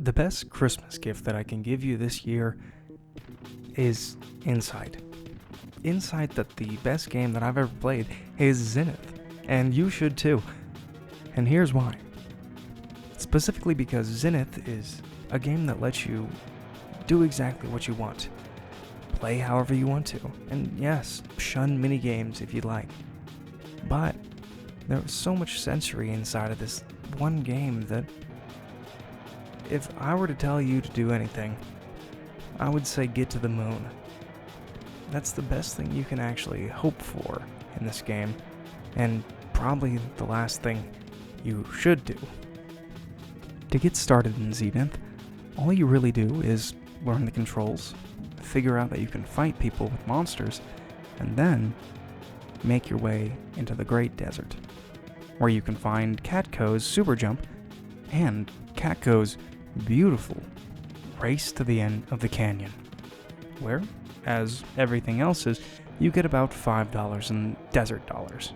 The best Christmas gift that I can give you this year is Insight. Insight that the best game that I've ever played is Zenith, and you should too. And here's why. Specifically because Zenith is a game that lets you do exactly what you want. Play however you want to, and yes, shun minigames if you'd like. But there's so much sensory inside of this one game that if I were to tell you to do anything, I would say get to the moon. That's the best thing you can actually hope for in this game, and probably the last thing you should do. To get started in Zenith, all you really do is learn the controls, figure out that you can fight people with monsters, and then make your way into the Great Desert, where you can find Catco's Super Jump and Catco's beautiful Race to the End of the Canyon, where, as everything else is, you get about $5 in desert dollars.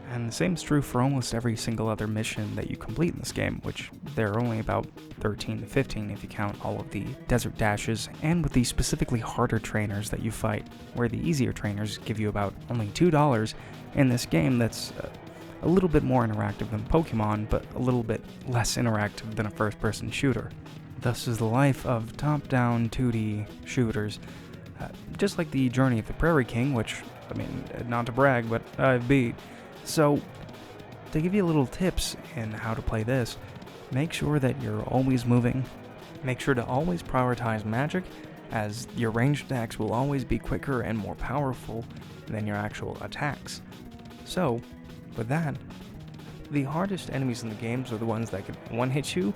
And the same is true for almost every single other mission that you complete in this game, which there are only about 13 to 15 if you count all of the desert dashes, and with the specifically harder trainers that you fight, where the easier trainers give you about only $2 in this game that's a little bit more interactive than Pokemon, but a little bit less interactive than a first-person shooter. Thus is the life of top-down 2D shooters, just like the Journey of the Prairie King, which, I mean, not to brag, but I've beat. So, to give you little tips in how to play this, make sure that you're always moving. Make sure to always prioritize magic, as your ranged attacks will always be quicker and more powerful than your actual attacks. So, with that, the hardest enemies in the games are the ones that can one-hit you,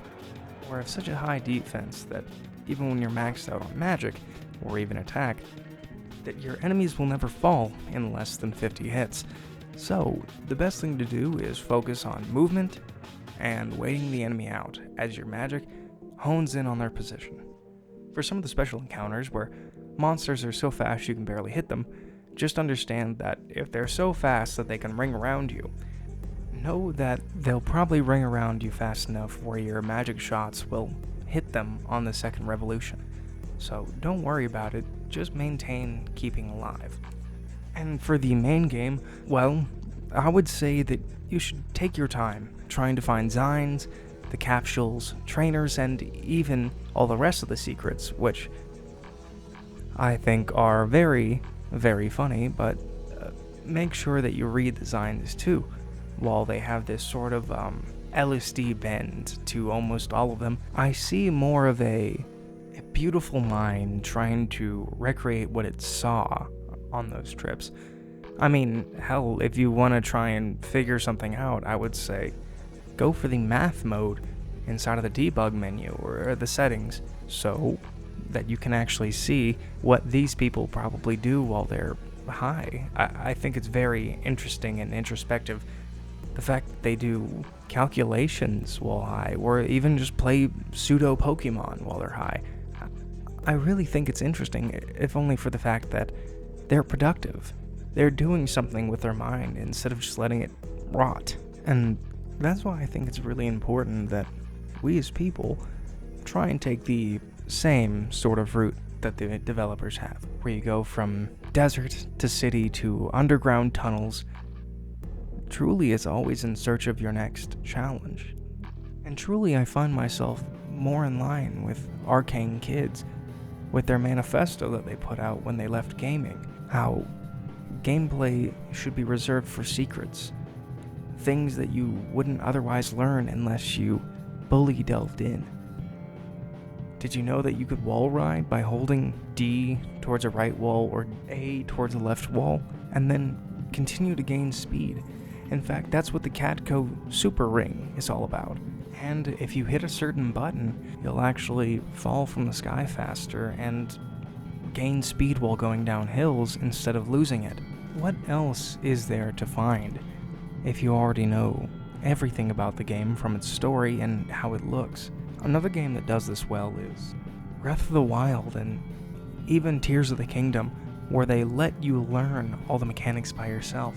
or have such a high defense that even when you're maxed out on magic, or even attack, that your enemies will never fall in less than 50 hits. So, the best thing to do is focus on movement and waiting the enemy out as your magic hones in on their position. For some of the special encounters where monsters are so fast you can barely hit them, just understand that if they're so fast that they can ring around you, know that they'll probably ring around you fast enough where your magic shots will hit them on the second revolution. So don't worry about it, just maintain keeping alive. And for the main game, well, I would say that you should take your time trying to find Zines, the capsules, trainers, and even all the rest of the secrets, which I think are very, very funny, but make sure that you read the Zines too, while they have this sort of LSD bend to almost all of them. I see more of a beautiful mind trying to recreate what it saw on those trips. I mean, hell, if you want to try and figure something out, I would say go for the math mode inside of the debug menu or the settings, so that you can actually see what these people probably do while they're high. I think it's very interesting and introspective, the fact that they do calculations while high, or even just play pseudo Pokemon while they're high. I really think it's interesting, if only for the fact that they're productive. They're doing something with their mind instead of just letting it rot. And that's why I think it's really important that we as people try and take the same sort of route that the developers have, where you go from desert to city to underground tunnels. Truly, it's always in search of your next challenge. And truly, I find myself more in line with Arcane Kids, with their manifesto that they put out when they left gaming, how gameplay should be reserved for secrets, things that you wouldn't otherwise learn unless you fully delved in. Did you know that you could wall ride by holding D towards a right wall or A towards a left wall, and then continue to gain speed? In fact, that's what the Catco Super Ring is all about. And if you hit a certain button, you'll actually fall from the sky faster and gain speed while going down hills instead of losing it. What else is there to find if you already know everything about the game from its story and how it looks? Another game that does this well is Breath of the Wild and even Tears of the Kingdom, where they let you learn all the mechanics by yourself,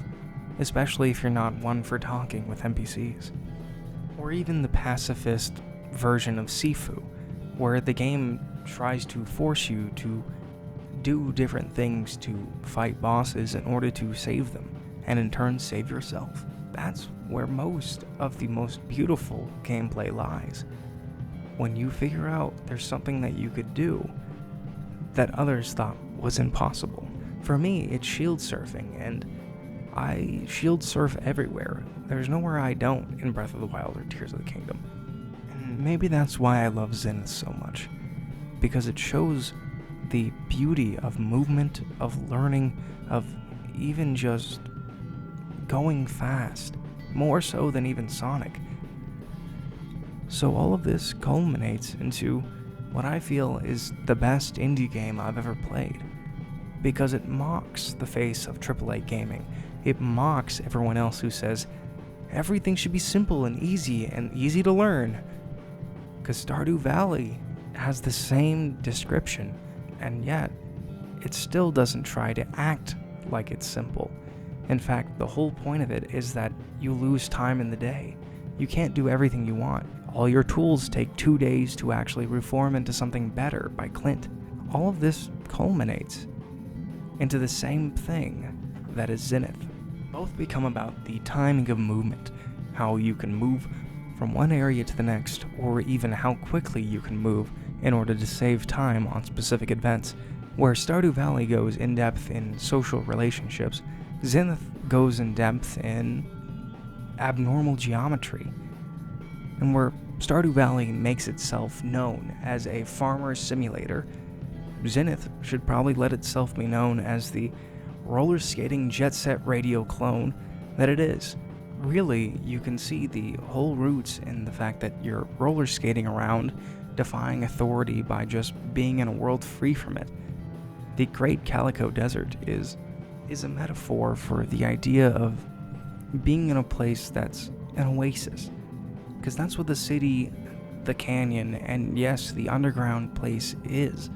especially if you're not one for talking with NPCs. Or even the pacifist version of Sifu, where the game tries to force you to do different things to fight bosses in order to save them, and in turn save yourself. That's where most of the most beautiful gameplay lies. When you figure out there's something that you could do that others thought was impossible. For me, it's shield surfing, and I shield surf everywhere. There's nowhere I don't in Breath of the Wild or Tears of the Kingdom. And maybe that's why I love Zenith so much, because it shows the beauty of movement, of learning, of even just going fast, more so than even Sonic. So all of this culminates into what I feel is the best indie game I've ever played, because it mocks the face of AAA gaming. It mocks everyone else who says everything should be simple and easy to learn, because Stardew Valley has the same description, and yet it still doesn't try to act like it's simple. In fact, the whole point of it is that you lose time in the day. You can't do everything you want. All your tools take 2 days to actually reform into something better by Clint. All of this culminates into the same thing that is Zenith. Both become about the timing of movement, how you can move from one area to the next, or even how quickly you can move in order to save time on specific events. Where Stardew Valley goes in depth in social relationships, Zenith goes in depth in abnormal geometry. And where Stardew Valley makes itself known as a farmer simulator, Zenith should probably let itself be known as the roller skating jet set radio clone that it is. Really, you can see the whole roots in the fact that you're roller skating around, defying authority by just being in a world free from it. The Great Calico Desert is a metaphor for the idea of being in a place that's an oasis. Because that's what the city, the canyon, and yes, the underground place is.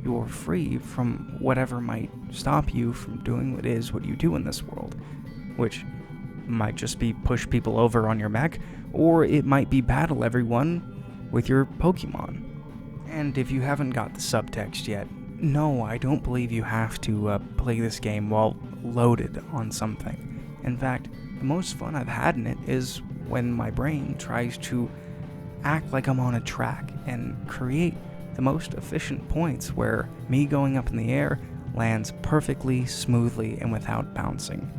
You're free from whatever might stop you from doing what you do in this world, which might just be push people over on your mech, or it might be battle everyone with your Pokemon. And if you haven't got the subtext yet, no, I don't believe you have to play this game while loaded on something. In fact, the most fun I've had in it is when my brain tries to act like I'm on a track and create the most efficient points where me going up in the air lands perfectly, smoothly, and without bouncing.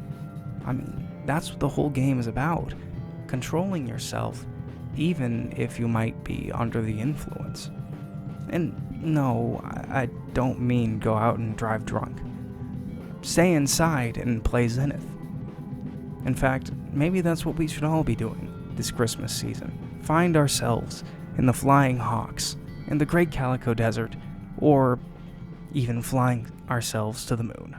I mean, that's what the whole game is about. Controlling yourself, even if you might be under the influence. And no, I don't mean go out and drive drunk. Stay inside and play Zenith. In fact, maybe that's what we should all be doing this Christmas season. Find ourselves in the Flying Hawks, in the Great Calico Desert, or even flying ourselves to the moon.